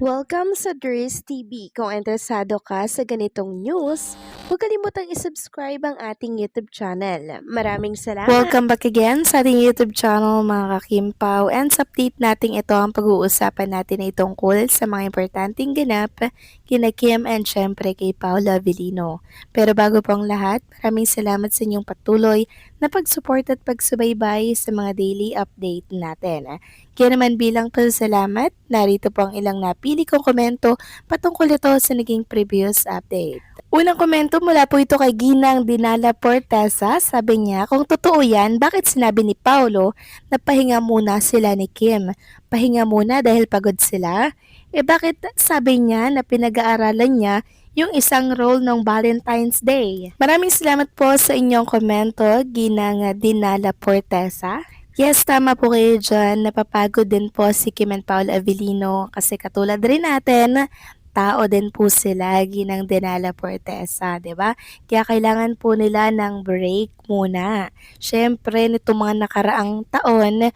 Welcome sa Dries TV. Kung interesado ka sa ganitong news, huwag kalimutang isubscribe ang ating YouTube channel. Maraming salamat! Welcome back again sa ating YouTube channel mga kakimpaw, and sa update natin ito ang pag-uusapan natin ay tungkol sa mga importanteng ganap kina Kim and syempre kay Paula Avellino. Pero bago po ang lahat, maraming salamat sa inyong patuloy na pag-support at pagsubaybay sa mga daily update natin. Kaya naman bilang pasasalamat, narito po ang ilang napili kong komento patungkol ito sa naging previous update. Unang komento mula po ito kay Ginang Dinala Portesa. Sabi niya, kung totoo yan, bakit sinabi ni Paolo na pahinga muna sila ni Kim? Pahinga muna dahil pagod sila? Bakit sabi niya na pinag-aaralan niya yung isang role ng Valentine's Day? Maraming salamat po sa inyong komento, Ginang Dinala Portesa. Yes, tama po kayo dyan. Napapagod din po si Kim and Paolo Avellino kasi katulad rin natin, tao din po sila, Ginang Dinala Portesa, 'di ba? Kaya kailangan po nila ng break muna. Syempre, nitong mga nakaraang taon,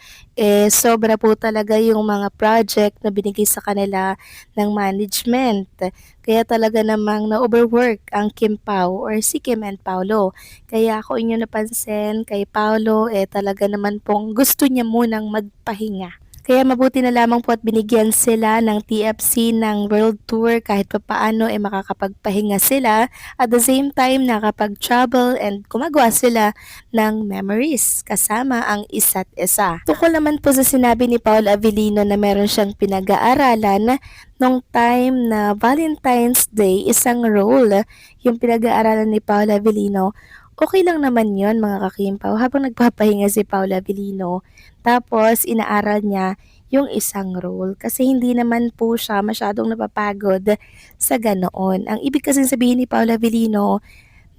sobra po talaga yung mga project na binigay sa kanila ng management. Kaya talaga namang na-overwork ang Kim Pao or si Kim and Paolo. Kaya kung inyo napansin kay Paolo, talaga naman pong gusto niya munang magpahinga. Kaya mabuti na lamang po at binigyan sila ng TFC ng World Tour kahit papaano makakapagpahinga sila at the same time nakapag-travel and gumagawa sila ng memories kasama ang isa't isa. Tungkol naman po sa sinabi ni Paul Avellino na meron siyang pinag-aaralan nung time na Valentine's Day, isang role yung pinag-aaralan ni Paul Avellino. Okay lang naman yon mga kakimpaw habang nagpapahinga si Paula Avellino. Tapos inaaral niya yung isang role kasi hindi naman po siya masyadong napapagod sa ganoon. Ang ibig kasi sabihin ni Paula Avellino,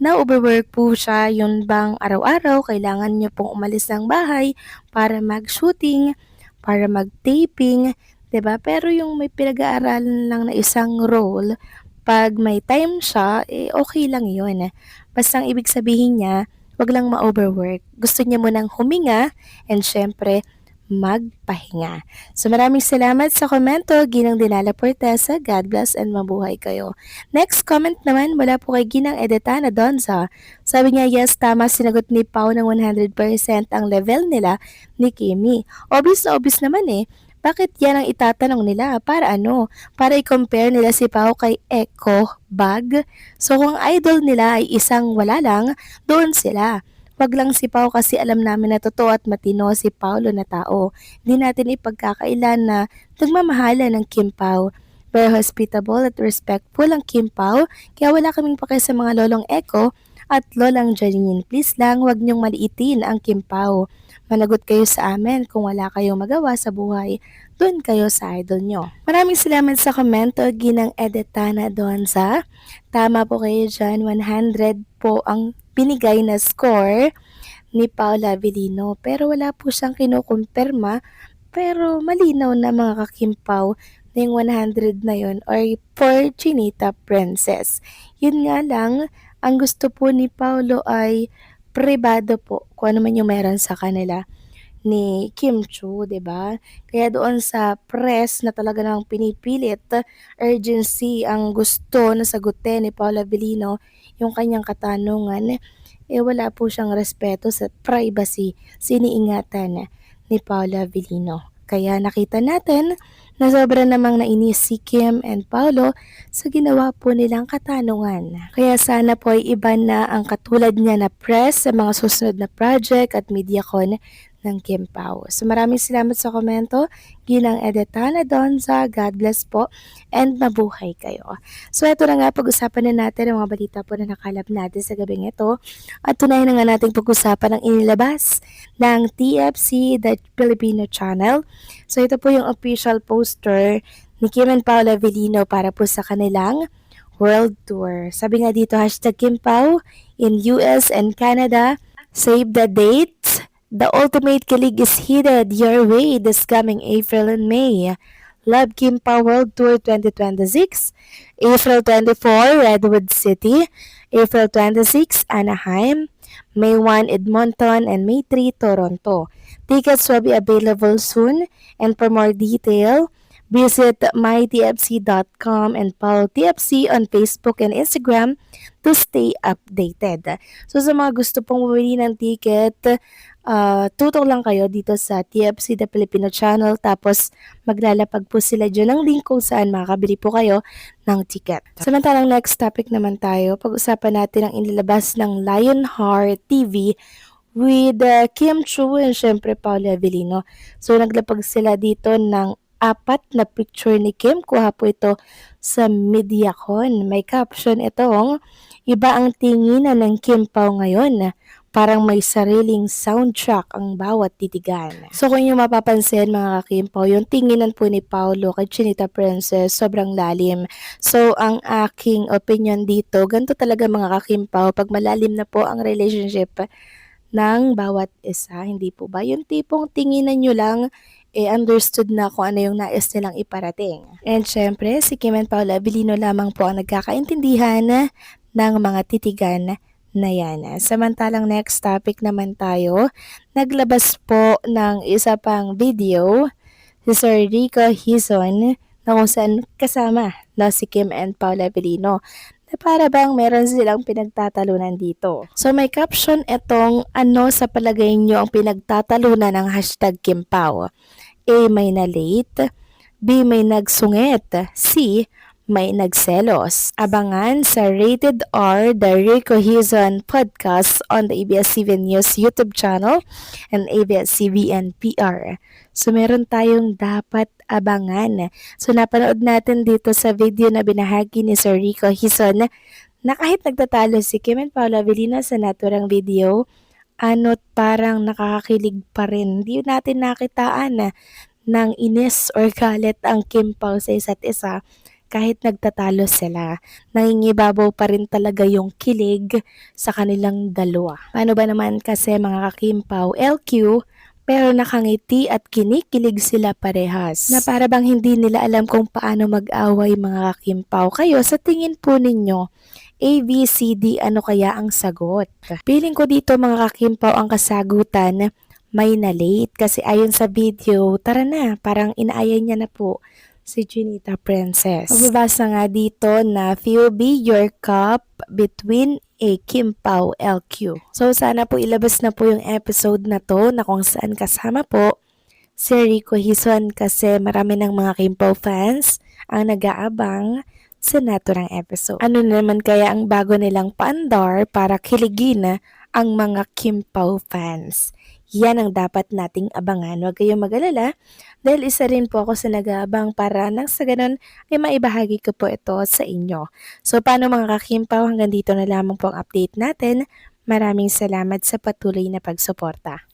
na overwork po siya, yun bang araw-araw kailangan niya pong umalis ng bahay para mag-shooting, para mag-taping, 'di ba? Pero yung may pinag-aaralan lang na isang role, pag may time siya, okay lang yun. Basta ang ibig sabihin niya, wag lang ma-overwork. Gusto niya munang huminga and syempre, magpahinga. So maraming salamat sa komento, Ginang Dinala Portesa. God bless and mabuhay kayo. Next comment naman mula po kay Ginang Edetana Donza. Sabi niya, yes, tama, sinagot ni Pao ng 100% ang level nila ni Kimi. Obvious na obvious naman Bakit yan ang itatanong nila? Para ano? Para i-compare nila si Pao kay Echo Bag? So kung idol nila ay isang wala lang, doon sila. Wag lang si Pao kasi alam namin na totoo at matino si Paolo na tao. Hindi natin ipagkakailan na nagmamahala ng Kim Pao. Very hospitable at respectful ang Kim Pao, kaya wala kaming pake sa mga lolong Echo at lolang Janine. Please lang, wag niyong maliitin ang Kim Pao. Managot kayo sa amin kung wala kayong magawa sa buhay, doon kayo sa idol nyo. Maraming salamat sa komento, Ginang Edetana Donza. Tama po kayo dyan, 100 po ang binigay na score ni Paula Avellino. Pero wala po siyang kinukumpirma, pero malinaw na mga kakimpaw na yung 100 na yun or for Chinita Princess. Yun nga lang, ang gusto po ni Paulo ay pribado po kung ano man yung meron sa kanila ni Kim Chu, 'di ba? Kaya doon sa press na talaga namang pinipilit, urgency ang gusto na sagutin ni Paula Avellino yung kanyang katanungan, wala po siyang respeto sa privacy, siniingatan ni Paula Avellino. Kaya nakita natin na sobra namang nainis si Kim and Paolo sa ginawa po nilang katanungan. Kaya sana po ay iba na ang katulad niya na press sa mga susunod na project at MediaCon ng Kim Pao. So maraming salamat sa komento, Ginang Edetana Donza, God bless po, and mabuhay kayo. So ito na nga, pag-usapan na natin ang mga balita po na nakalap natin sa gabing ito. At tunay na nga nating pag-usapan ang inilabas ng TFC, The Filipino Channel. So ito po yung official poster ni Kim and Paula Avellino para po sa kanilang World Tour. Sabi nga dito, hashtag Kim Pao in US and Canada, save the dates. The ultimate kilig is headed your way this coming April and May. Love Kim Pao World Tour 2026, April 24, Redwood City, April 26, Anaheim, May 1, Edmonton, and May 3, Toronto. Tickets will be available soon, and for more detail, Visit mytfc.com and follow TFC on Facebook and Instagram to stay updated. So sa mga gusto pong bumili ng ticket, tutok lang kayo dito sa TFC The Filipino Channel, tapos maglalapag po sila dyan ng link kung saan makakabili po kayo ng ticket. Samantalang next topic naman tayo, pag-usapan natin ang inilabas ng Lionheart TV with Kim Chu and syempre Paolo Avellino. So naglapag sila dito ng 4 na picture ni Kim, kuha po ito sa MediaCon. May caption itong, "Iba ang tinginan ng Kim Pao ngayon. Parang may sariling soundtrack ang bawat titigan." So kung yung mapapansin mga kakimpaw, yung tinginan po ni Paolo kay Chinita Princess sobrang lalim. So ang aking opinion dito, ganito talaga mga kakimpaw, pag malalim na po ang relationship ng bawat isa, hindi po ba? Yung tipong tinginan nyo lang, understood na kung ano yung nais nilang iparating. And syempre, si Kim and Paolo Avellino lamang po ang nagkakaintindihan ng mga titigan na yan. Samantalang next topic naman tayo, naglabas po ng isa pang video si Sir Rico Hizon na kung saan kasama na si Kim and Paolo Avellino na para bang meron silang pinagtatalunan dito. So may caption etong, "Ano sa palagay nyo ang pinagtatalunan ng hashtag Kim Pao? A. May na-late, B. May nagsungit, C. May nagselos." Abangan sa Rated R, the Rico Hizon podcast on the ABS-CBN News YouTube channel and ABS-CBN PR. So meron tayong dapat abangan. So napanood natin dito sa video na binahagi ni Sir Rico Hizon na kahit nagtatalo si Kim and Paolo Avellino sa naturang video, parang nakakakilig pa rin. Hindi natin nakitaan ng inis or galit ang Kim Pao sa isa't isa kahit nagtatalo sila. Nangingibabaw pa rin talaga yung kilig sa kanilang dalawa. Paano ba naman kasi mga ka-Kim Pao, LQ, pero nakangiti at kinikilig sila parehas. Na para bang hindi nila alam kung paano mag-away mga ka-Kim Pao. Kayo, sa tingin po ninyo, A, B, C, D, ano kaya ang sagot? Piling ko dito mga ka-Kim Pao ang kasagutan, may na-late. Kasi ayon sa video, tara na, parang inaaya niya na po si Chinita Princess. Mababasa nga dito na "Feel be your cup between A. Kim Pao LQ." So sana po ilabas na po yung episode na to na kung saan kasama po si Rico Hizon kasi marami ng mga Kim Pao fans ang nag-aabang sa naturang episode. Ano naman kaya ang bago nilang paandar para kiligin ang mga Kim Pao fans? Yan ang dapat nating abangan. Huwag kayong mag-alala dahil isa rin po ako sa nag-aabang para nang sa ganun ay maibahagi ko po ito sa inyo. So paano mga ka-Kim Pao, hanggang dito na lamang po ang update natin. Maraming salamat sa patuloy na pagsuporta.